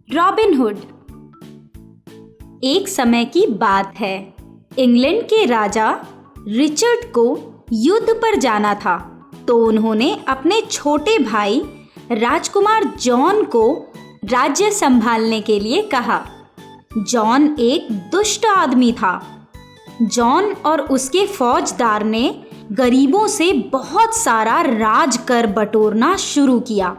Robin hood. एक समय की बात है। इंग्लैंड के राजा रिचर्ड को युद्ध पर जाना था, तो उन्होंने अपने छोटे भाई राजकुमार जॉन को राज्य संभालने के लिए कहा। जॉन एक दुष्ट आदमी था। जॉन और उसके फौजदार ने गरीबों से बहुत सारा राज कर बटोरना शुरू किया।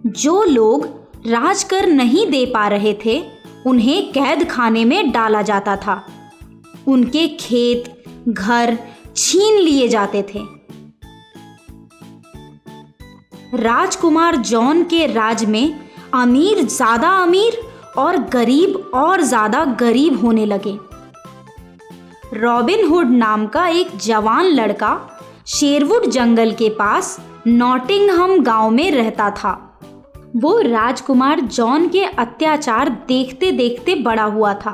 जो लोग राज कर नहीं दे पा रहे थे, उन्हें कैद खाने में डाला जाता था। उनके खेत, घर छीन लिए जाते थे। राजकुमार जॉन के राज में अमीर ज्यादा अमीर और गरीब और ज्यादा गरीब होने लगे। रॉबिन हुड नाम का एक जवान लड़का शेरवुड जंगल के पास नॉटिंघम गांव में रहता था। वो राजकुमार जॉन के अत्याचार देखते देखते बड़ा हुआ था।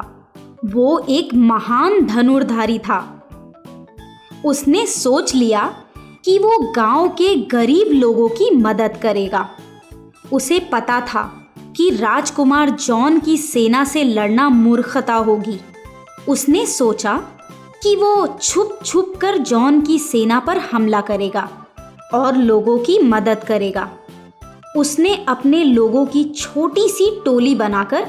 वो एक महान धनुर्धारी था। उसने सोच लिया कि वो गांव के गरीब लोगों की मदद करेगा। उसे पता था कि राजकुमार जॉन की सेना से लड़ना मूर्खता होगी। उसने सोचा कि वो छुप छुप कर जॉन की सेना पर हमला करेगा और लोगों की मदद करेगा। उसने अपने लोगों की छोटी सी टोली बनाकर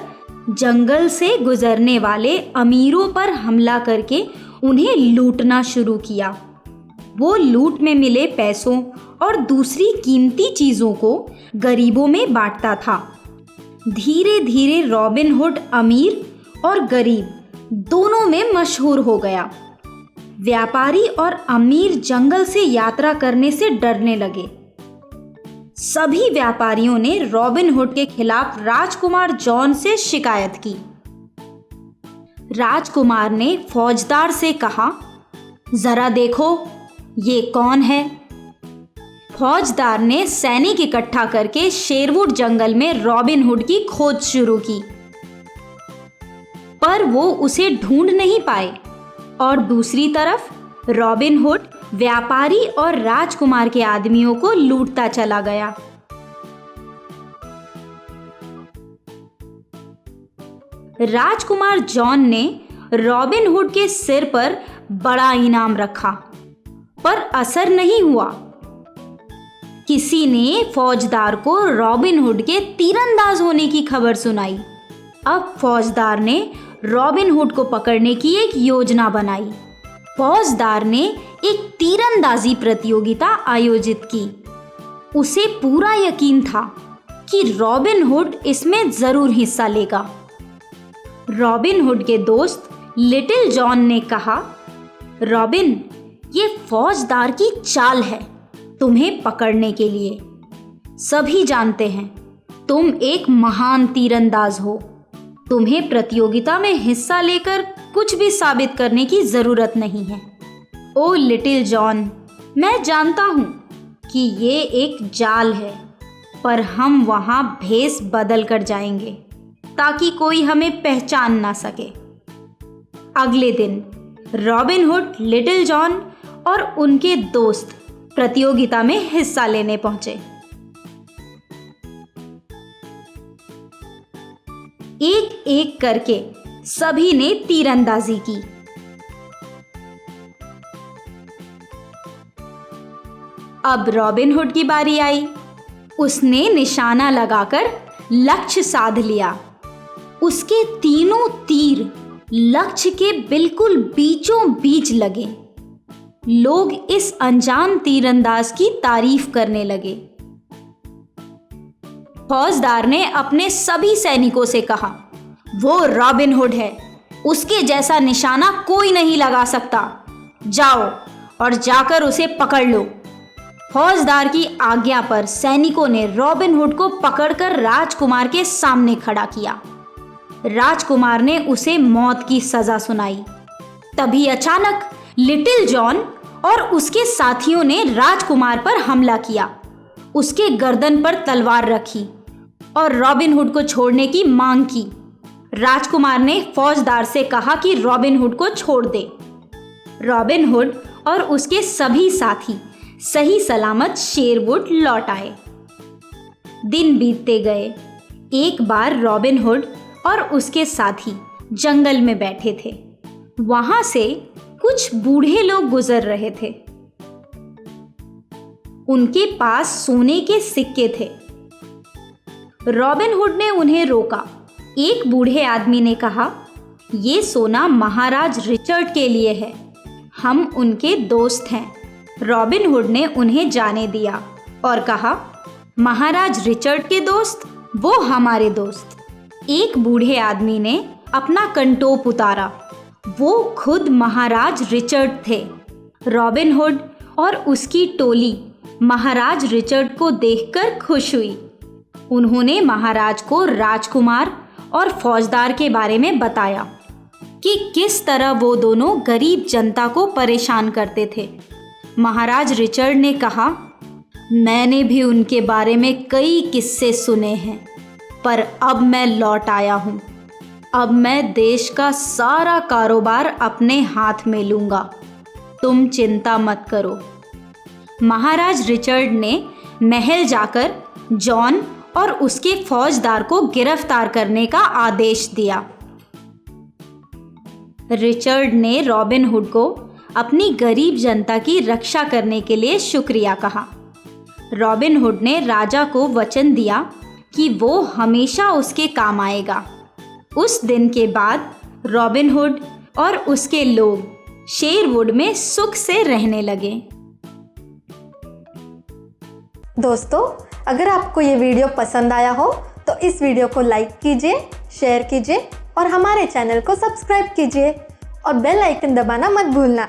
जंगल से गुजरने वाले अमीरों पर हमला करके उन्हें लूटना शुरू किया। वो लूट में मिले पैसों और दूसरी कीमती चीज़ों को गरीबों में बांटता था। धीरे धीरे रॉबिन हुड अमीर और गरीब दोनों में मशहूर हो गया। व्यापारी और अमीर जंगल से यात्रा करने से डरने लगे। सभी व्यापारियों ने रॉबिन हुड के खिलाफ राजकुमार जॉन से शिकायत की। राजकुमार ने फौजदार से कहा, जरा देखो ये कौन है। फौजदार ने सैनिक इकट्ठा करके शेरवुड जंगल में रॉबिन हुड की खोज शुरू की, पर वो उसे ढूंढ नहीं पाए। और दूसरी तरफ रॉबिन हुड व्यापारी और राजकुमार के आदमियों को लूटता चला गया। राजकुमार जॉन ने रॉबिन हुड के सिर पर बड़ा इनाम रखा, पर असर नहीं हुआ। किसी ने फौजदार को रॉबिन हुड के तीरंदाज होने की खबर सुनाई। अब फौजदार ने रॉबिन हुड को पकड़ने की एक योजना बनाई। फौजदार ने एक तीरंदाजी प्रतियोगिता आयोजित की। उसे पूरा यकीन था कि रॉबिन हुड इसमें जरूर हिस्सा लेगा। रॉबिन हुड के दोस्त लिटिल जॉन ने कहा, रॉबिन, ये फौजदार की चाल है तुम्हें पकड़ने के लिए। सभी जानते हैं तुम एक महान तीरंदाज हो। तुम्हें प्रतियोगिता में हिस्सा लेकर कुछ भी साबित करने की जरूरत नहीं है। ओ लिटिल जॉन, मैं जानता हूँ कि ये एक जाल है, पर हम वहाँ भेष बदल कर जाएंगे ताकि कोई हमें पहचान ना सके। अगले दिन रॉबिन हुड, लिटिल जॉन और उनके दोस्त प्रतियोगिता में हिस्सा लेने पहुंचे। एक एक करके सभी ने तीरंदाजी की। अब रॉबिन हुड की बारी आई। उसने निशाना लगाकर लक्ष्य साध लिया। उसके तीनों तीर लक्ष्य के बिल्कुल बीचों बीच लगे। लोग इस अनजान तीरंदाज की तारीफ करने लगे। फौजदार ने अपने सभी सैनिकों से कहा, वो रॉबिन हुड है, उसके जैसा निशाना कोई नहीं लगा सकता। जाओ और जाकर उसे पकड़ लो। फौजदार की आज्ञा पर सैनिकों ने रॉबिन हुड को पकड़कर राजकुमार के सामने खड़ा किया। राजकुमार ने उसे मौत की सजा सुनाई। तभी अचानक लिटिल जॉन और उसके साथियों ने राजकुमार पर हमला किया। उसके गर्दन पर तलवार रखी और रॉबिन हुड को छोड़ने की मांग की। राजकुमार ने फौजदार से कहा कि रॉबिन हुड को छोड़ दे। रॉबिन हुड और उसके सभी साथी सही सलामत शेरवुड लौट आए। दिन बीतते गए। एक बार रॉबिन हुड और उसके साथी जंगल में बैठे थे। वहां से कुछ बूढ़े लोग गुजर रहे थे। उनके पास सोने के सिक्के थे। रॉबिन हुड ने उन्हें रोका। एक बूढ़े आदमी ने कहा, ये सोना महाराज रिचर्ड के लिए है, हम उनके दोस्त हैं। रॉबिन हुड ने उन्हें जाने दिया और कहा, महाराज रिचर्ड के दोस्त, वो हमारे दोस्त। एक बूढ़े आदमी ने अपना कंटोप उतारा। वो खुद महाराज रिचर्ड थे। रॉबिन हुड और उसकी टोली महाराज रिचर्ड को देखकर खुश हुई। उन्होंने महाराज को राजकुमार और फौजदार के बारे में बताया कि किस तरह वो दोनों गरीब जनता को परेशान करते थे। महाराज रिचर्ड ने कहा, मैंने भी उनके बारे में कई किस्से सुने हैं, पर अब मैं लौट आया हूँ। अब मैं देश का सारा कारोबार अपने हाथ में लूँगा, तुम चिंता मत करो। महाराज रिचर्ड ने महल जाकर जॉन और उसके फौजदार को गिरफ्तार करने का आदेश दिया। रिचर्ड ने रॉबिन हुड को अपनी गरीब जनता की रक्षा करने के लिए शुक्रिया कहा। रॉबिन हुड ने राजा को वचन दिया कि वो हमेशा उसके काम आएगा। उस दिन के बाद रॉबिन हुड और उसके लोग शेरवुड में सुख से रहने लगे। दोस्तों, अगर आपको ये वीडियो पसंद आया हो तो इस वीडियो को लाइक कीजिए, शेयर कीजिए और हमारे चैनल को सब्सक्राइब कीजिए और बेल आइकन दबाना मत भूलना